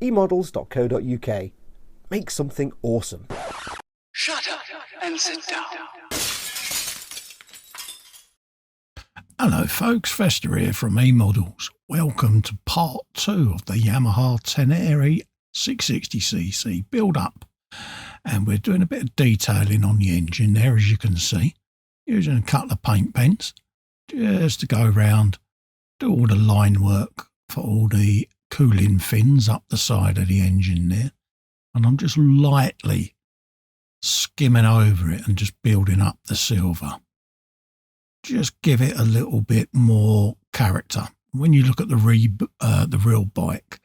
eModels.co.uk. Make something awesome. Shut up and sit down. Hello folks, Festa here from eModels. Welcome to part 2 of the Yamaha Ténéré 660cc build up. And we're doing a bit of detailing on the engine there, as you can see, using a couple of paint pens just to go around, do all the line work for all the cooling fins up the side of the engine there. And I'm just lightly skimming over it and just building up the silver. Just give it a little bit more character. When you look at the real bike,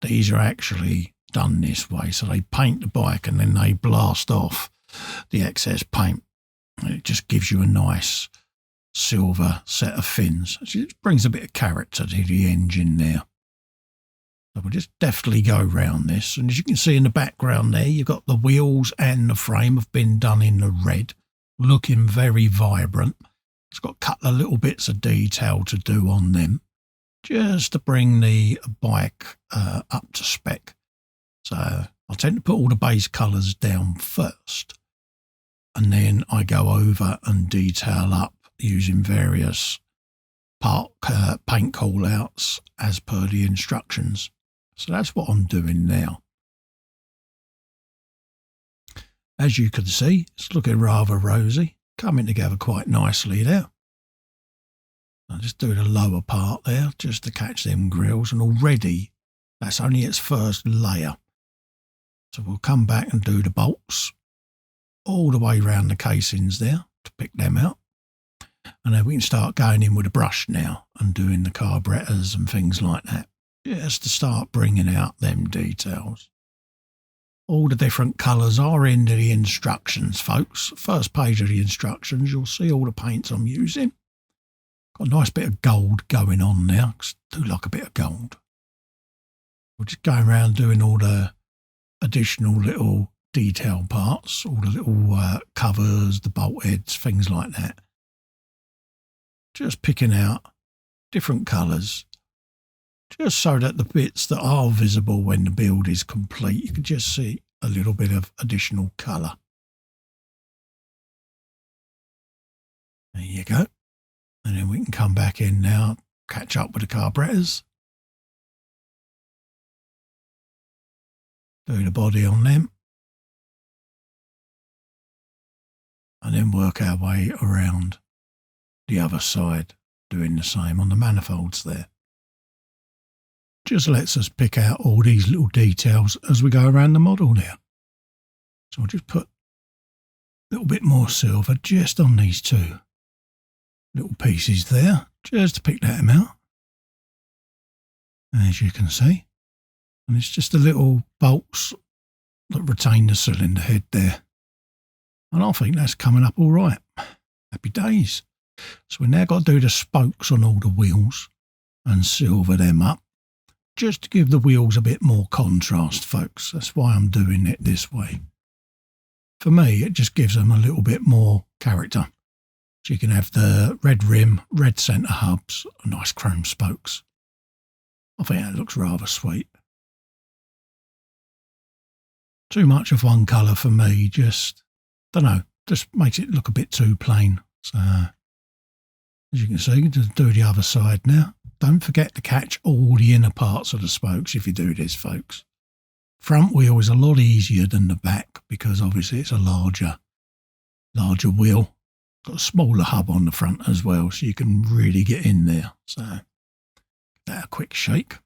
these are actually done this way. So they paint the bike and then they blast off the excess paint. And it just gives you a nice silver set of fins. It brings a bit of character to the engine there. So we'll just deftly go around this. And as you can see in the background there, you've got the wheels and the frame have been done in the red, looking very vibrant. It's got a couple of little bits of detail to do on them, just to bring the bike up to spec. So I tend to put all the base colours down first, and then I go over and detail up using various paint call-outs as per the instructions. So that's what I'm doing now. As you can see, it's looking rather rosy. Coming together quite nicely there. I'll just do the lower part there just to catch them grills, and already that's only its first layer. So we'll come back and do the bolts all the way around the casings there to pick them out, and then we can start going in with a brush now and doing the carburetors and things like that, just to start bringing out them details. All the different colours are in the instructions, folks. First page of the instructions, you'll see all the paints I'm using. Got a nice bit of gold going on now, 'cause I do like a bit of gold. We're just going around doing all the additional little detail parts, all the little covers, the bolt heads, things like that. Just picking out different colours, just so that the bits that are visible when the build is complete, you can just see a little bit of additional colour. There you go. And then we can come back in now, catch up with the carburetors. Do the body on them. And then work our way around the other side, doing the same on the manifolds there. Just lets us pick out all these little details as we go around the model there. So I'll just put a little bit more silver just on these two little pieces there, just to pick them out, as you can see. And it's just the little bolts that retain the cylinder head there. And I think that's coming up all right. Happy days. So we now got to do the spokes on all the wheels and silver them up, just to give the wheels a bit more contrast, folks. That's why I'm doing it this way. For me, it just gives them a little bit more character. So you can have the red rim, red centre hubs, and nice chrome spokes. I think that looks rather sweet. Too much of one colour for me, just, don't know, just makes it look a bit too plain. So, as you can see, just do the other side now. Don't forget to catch all the inner parts of the spokes if you do this, folks. Front wheel is a lot easier than the back because obviously it's a larger wheel. Got a smaller hub on the front as well, so you can really get in there. So, give that a quick shake.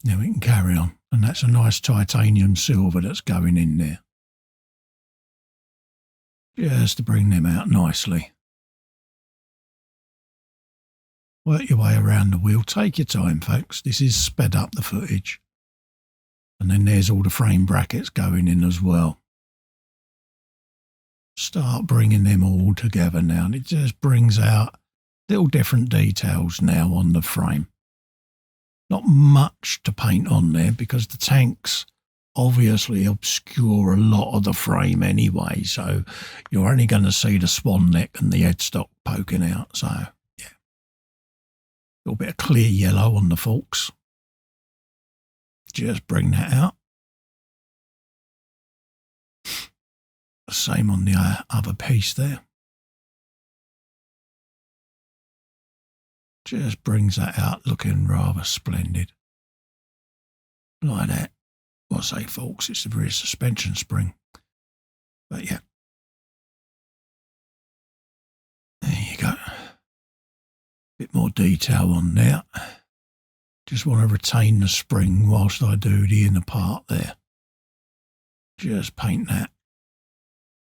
Now we can carry on. And that's a nice titanium silver that's going in there. Just to bring them out nicely. Work your way around the wheel. Take your time, folks. This is sped up the footage. And then there's all the frame brackets going in as well. Start bringing them all together now. And it just brings out little different details now on the frame. Not much to paint on there because the tanks obviously obscure a lot of the frame anyway. So you're only going to see the swan neck and the headstock poking out. So, yeah. A little bit of clear yellow on the forks. just bring that out. Same on the other piece there. Just brings that out looking rather splendid. Like that. Well, I say, folks, it's the rear suspension spring. But yeah. There you go. Bit more detail on there. Just want to retain the spring whilst I do the inner part there. Just paint that.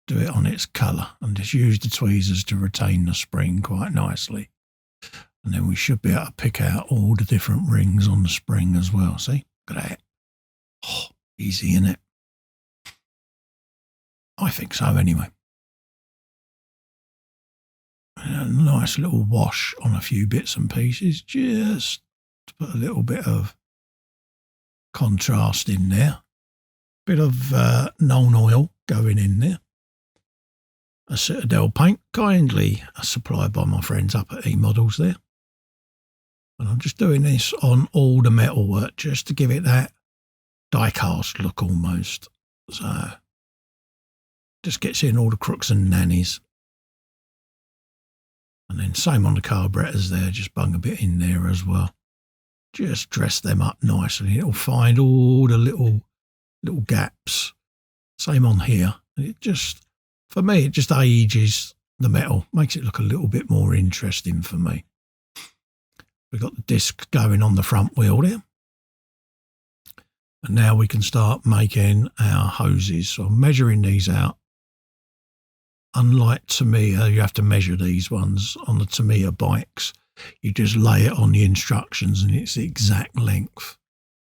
Do it on its colour and just use the tweezers to retain the spring quite nicely. And then we should be able to pick out all the different rings on the spring as well. See? Look at that. Oh, easy, innit? I think so anyway. And a nice little wash on a few bits and pieces, just to put a little bit of contrast in there. Bit of known oil going in there. A Citadel paint, kindly supplied by my friends up at eModels there. And I'm just doing this on all the metalwork just to give it that die-cast look almost. So, just gets in all the crooks and nannies. And then same on the carburetors there, just bung a bit in there as well. Just dress them up nicely. It'll find all the little gaps. Same on here. And it just, for me, it just ages the metal. Makes it look a little bit more interesting for me. We've got the disc going on the front wheel there. And now we can start making our hoses. So I'm measuring these out. Unlike Tamiya, you have to measure these ones on the Tamiya bikes. You just lay it on the instructions and it's the exact length.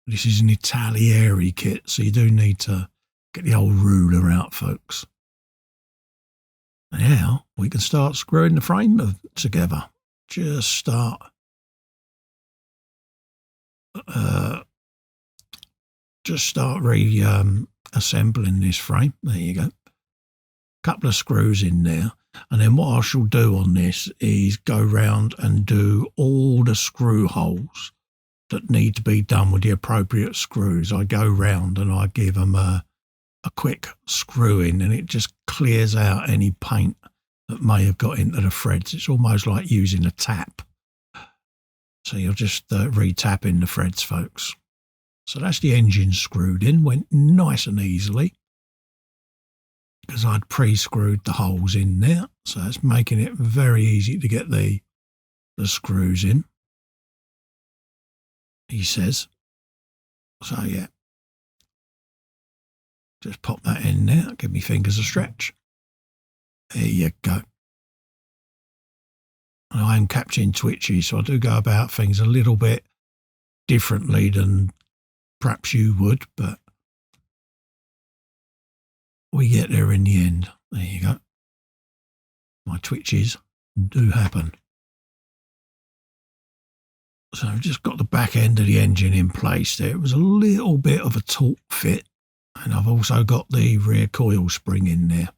This is an Italeri kit, so you do need to get the old ruler out, folks. Now we can start screwing the frame together. Just start assembling this frame. There you go. Couple of screws in there, and then what I shall do on this is go round and do all the screw holes that need to be done with the appropriate screws. I go round and I give them a quick screw in, and it just clears out any paint that may have got into the threads. It's almost like using a tap. So you're just re-tapping the threads, folks. So that's the engine screwed in. Went nice and easily because I'd pre-screwed the holes in there. So it's making it very easy to get the screws in, he says. So yeah, just pop that in there. Give me fingers a stretch. There you go. And I am catching twitchy, so I do go about things a little bit differently than perhaps you would, but we get there in the end. There you go. My twitches do happen. So I've just got the back end of the engine in place there. It was a little bit of a taut fit, and I've also got the rear coil spring in there.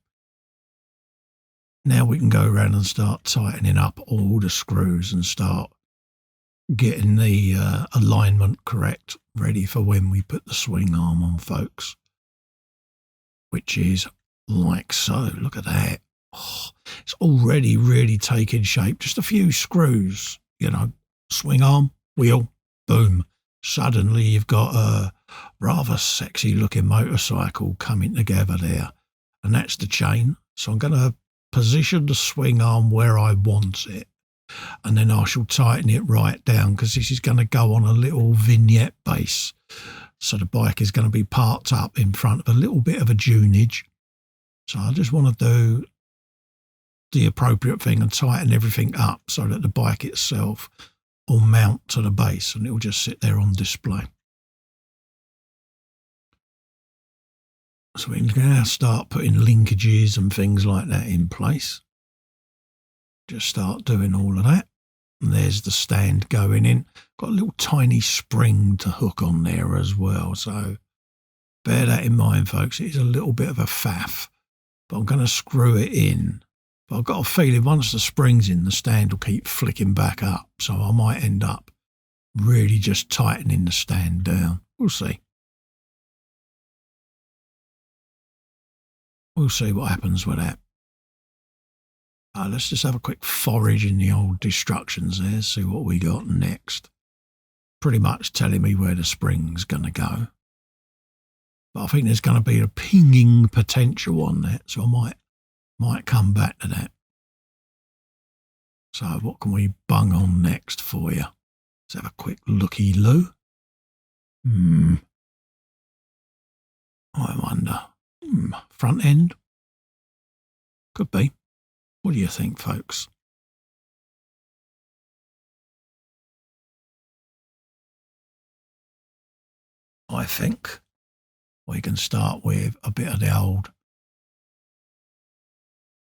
Now we can go around and start tightening up all the screws and start getting the alignment correct, ready for when we put the swing arm on, folks. Which is like so. Look at that. Oh, it's already really taking shape. Just a few screws, you know, swing arm, wheel, boom. Suddenly you've got a rather sexy looking motorcycle coming together there. And that's the chain. So I'm going to position the swing arm where I want it. And then I shall tighten it right down because this is going to go on a little vignette base. So the bike is going to be parked up in front of a little bit of a dunage. So I just want to do the appropriate thing and tighten everything up so that the bike itself will mount to the base and it will just sit there on display. So we can now start putting linkages and things like that in place. Just start doing all of that. And there's the stand going in. Got a little tiny spring to hook on there as well. So bear that in mind, folks. It is a little bit of a faff, but I'm going to screw it in. But I've got a feeling once the spring's in, the stand will keep flicking back up. So I might end up really just tightening the stand down. We'll see. we'll see what happens with that. Let's just have a quick forage in the old destructions there, see what we got next. Pretty much telling me where the spring's going to go. But I think there's going to be a pinging potential on that, so I might come back to that. So what can we bung on next for you? Let's have a quick looky-loo. I wonder. Front end? Could be. What do you think, folks? I think we can start with a bit of the old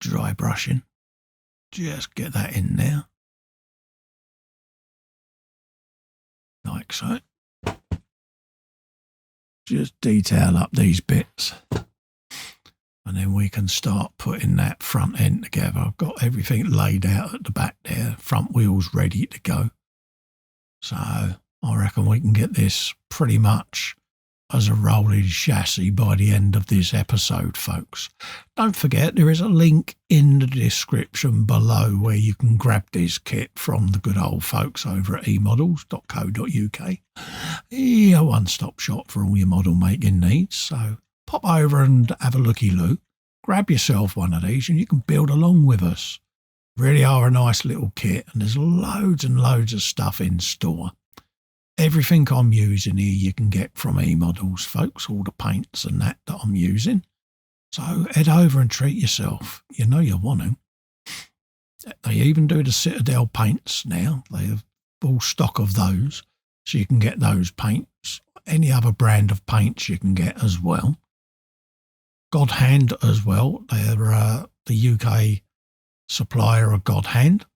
dry brushing. Just get that in there. Like so. Just detail up these bits. And then we can start putting that front end together. I've got everything laid out at the back there. Front wheels ready to go. So I reckon we can get this pretty much as a rolling chassis by the end of this episode, folks. Don't forget, there is a link in the description below where you can grab this kit from the good old folks over at eModels.co.uk. A one-stop shop for all your model making needs. So pop over and have a looky-loo. Grab yourself one of these and you can build along with us. Really are a nice little kit, and there's loads and loads of stuff in store. Everything I'm using here you can get from eModels, folks, all the paints and that I'm using. So head over and treat yourself. You know you want to. They even do the Citadel paints now. They have full stock of those, so you can get those paints. Any other brand of paints you can get as well. God Hand as well. They're the UK supplier of God Hand.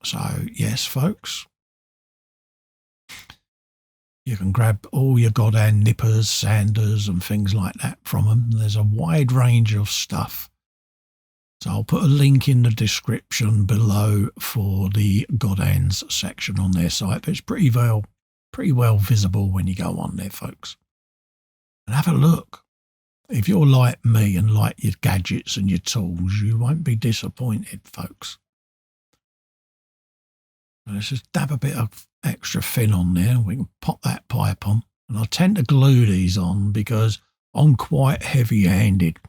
So yes, folks. You can grab all your God Hand nippers, sanders and things like that from them. There's a wide range of stuff. So I'll put a link in the description below for the God Hands section on their site. But it's pretty well visible when you go on there, folks. And have a look. If you're like me and like your gadgets and your tools, you won't be disappointed, folks. Let's just dab a bit of extra fin on there. We can pop that pipe on. And I tend to glue these on because I'm quite heavy-handed.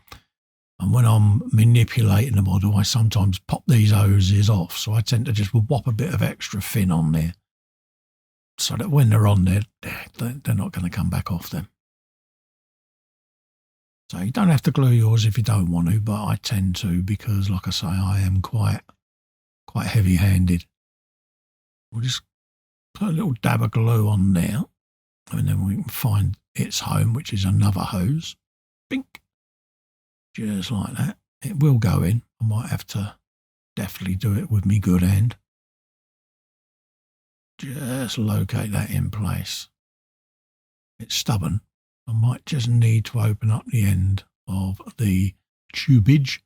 And when I'm manipulating the model, I sometimes pop these hoses off. So I tend to just whop a bit of extra fin on there. So that when they're on there, they're not going to come back off them. So you don't have to glue yours if you don't want to, but I tend to because, like I say, I am quite heavy-handed. We'll just put a little dab of glue on there, and then we can find its home, which is another hose. Bink. Just like that. It will go in. I might have to definitely do it with me good hand. Just locate that in place. It's stubborn. I might just need to open up the end of the tubage.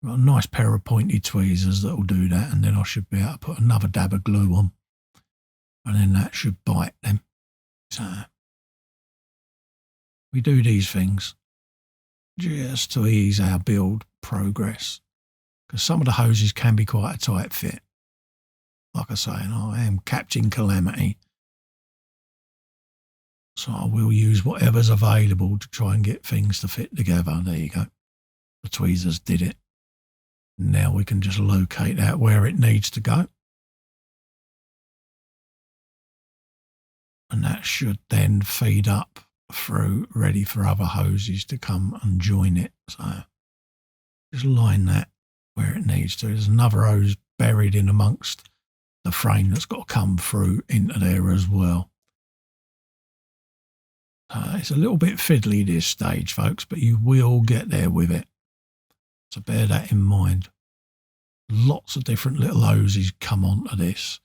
Got a nice pair of pointy tweezers that will do that, and then I should be able to put another dab of glue on, and then that should bite them. So we do these things just to ease our build progress, because some of the hoses can be quite a tight fit. Like I say, and I am Captain Calamity, so I will use whatever's available to try and get things to fit together. There you go. The tweezers did it. Now we can just locate out where it needs to go. And that should then feed up through, ready for other hoses to come and join it. So just line that where it needs to. There's another hose buried in amongst the frame that's got to come through into there as well. It's a little bit fiddly this stage, folks, but you will get there with it. So bear that in mind. Lots of different little hoses come onto this.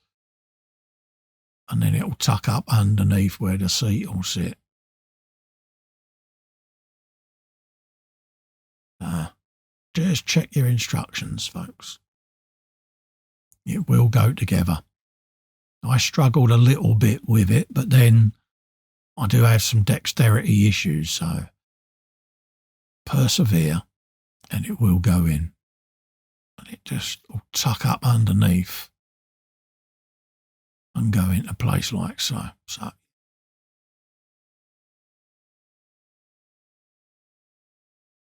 And then it'll tuck up underneath where the seat will sit. Just check your instructions, folks. It will go together. I struggled a little bit with it, but then I do have some dexterity issues, so persevere and it will go in. And it just will tuck up underneath and go into place like so. So let's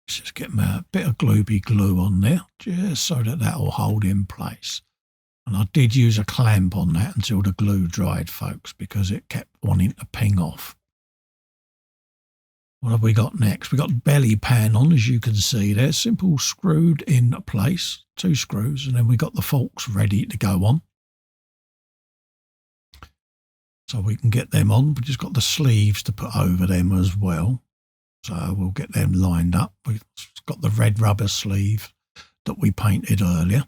just get a bit of gloopy glue on there just so that will hold in place. And I did use a clamp on that until the glue dried, folks, because it kept wanting to ping off. What have we got next? We've got the belly pan on, as you can see there. Simple screwed in place, 2 screws, and then we got the forks ready to go on. So we can get them on. We've just got the sleeves to put over them as well. So we'll get them lined up. We've got the red rubber sleeve that we painted earlier.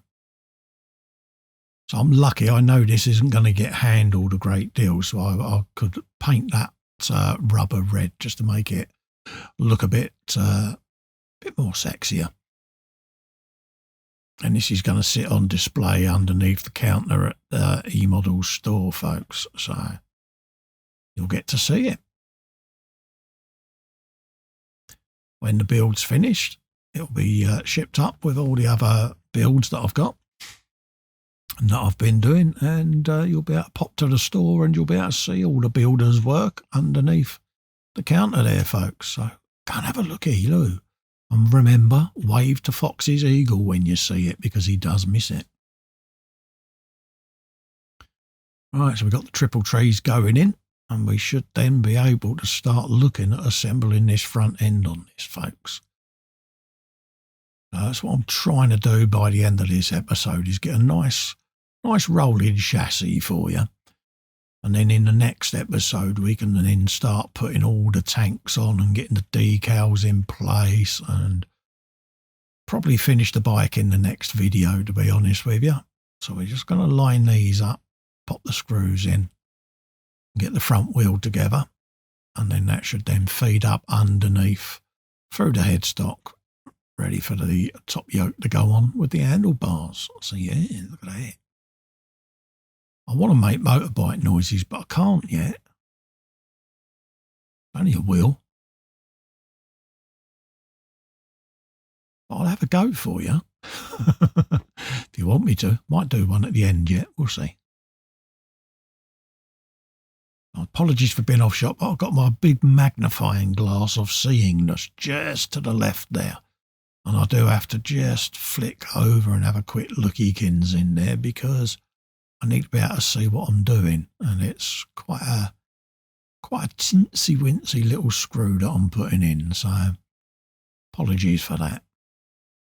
So I'm lucky. I know this isn't going to get handled a great deal, so I could paint that rubber red just to make it look a bit more sexier. And this is going to sit on display underneath the counter at the eModels store, folks. So you'll get to see it. When the build's finished, it'll be shipped up with all the other builds that I've got and that I've been doing, and you'll be able to pop to the store and you'll be able to see all the builders' work underneath the counter there, folks. So go and have a looky, Lou. And remember, wave to Fox's eagle when you see it, because he does miss it. Right, so we've got the triple trees going in, and we should then be able to start looking at assembling this front end on this, folks. That's what I'm trying to do by the end of this episode, is get a nice rolling chassis for you. And then in the next episode, we can then start putting all the tanks on and getting the decals in place, and probably finish the bike in the next video, to be honest with you. So we're just going to line these up, pop the screws in, get the front wheel together, and then that should then feed up underneath through the headstock, ready for the top yoke to go on with the handlebars. So yeah, look at that. I want to make motorbike noises, but I can't yet. Only a will. I'll have a go for you. If you want me to. Might do one at the end yet. We'll see. Apologies for being off shot, but I've got my big magnifying glass of seeing that's just to the left there. And I do have to just flick over and have a quick lookykins in there, because I need to be able to see what I'm doing, and it's quite a tinsy wincy little screw that I'm putting in, so apologies for that.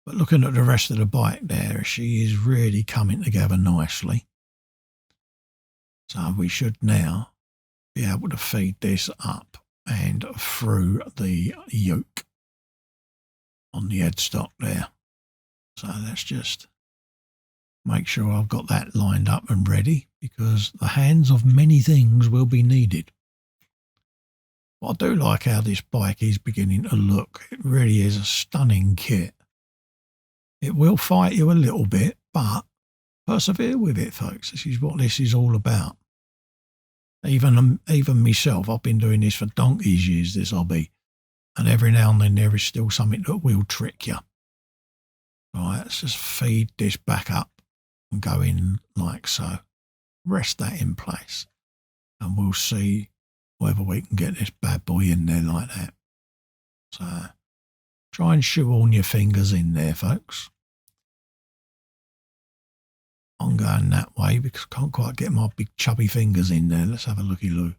But looking at the rest of the bike there, she is really coming together nicely. So we should now be able to feed this up and through the yoke on the headstock there. So let's just make sure I've got that lined up and ready, because the hands of many things will be needed. But I do like how this bike is beginning to look. It really is a stunning kit. It will fight you a little bit, but persevere with it, folks. This is what this is all about. Even myself, I've been doing this for donkey's years, this hobby, and every now and then there is still something that will trick you. Right, let's just feed this back up and go in like so. Rest that in place, and we'll see whether we can get this bad boy in there like that. So try and shoehorn your fingers in there, folks. I'm going that way because I can't quite get my big chubby fingers in there. Let's have a looky-loo.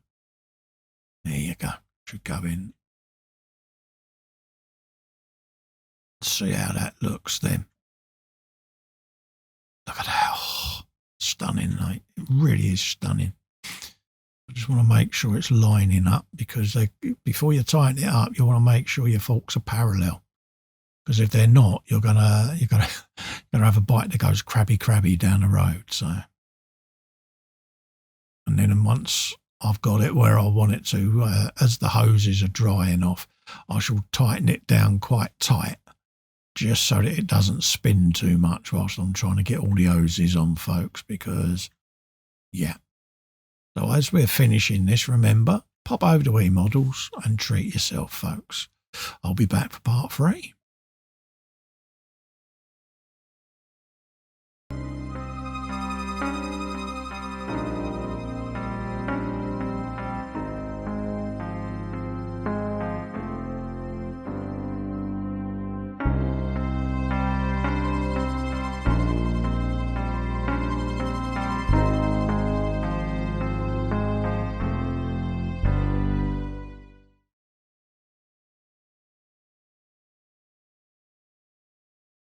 There you go. Should go in. See how that looks then. Look at that. Oh, stunning, mate. It really is stunning. I just want to make sure it's lining up, because before you tighten it up, you want to make sure your forks are parallel. Because if they're not, you're gonna have a bike that goes crabby down the road. So, and then once I've got it where I want it to, as the hoses are drying off, I shall tighten it down quite tight, just so that it doesn't spin too much whilst I'm trying to get all the hoses on, folks, because, yeah. So as we're finishing this, remember, pop over to eModels and treat yourself, folks. I'll be back for part 3.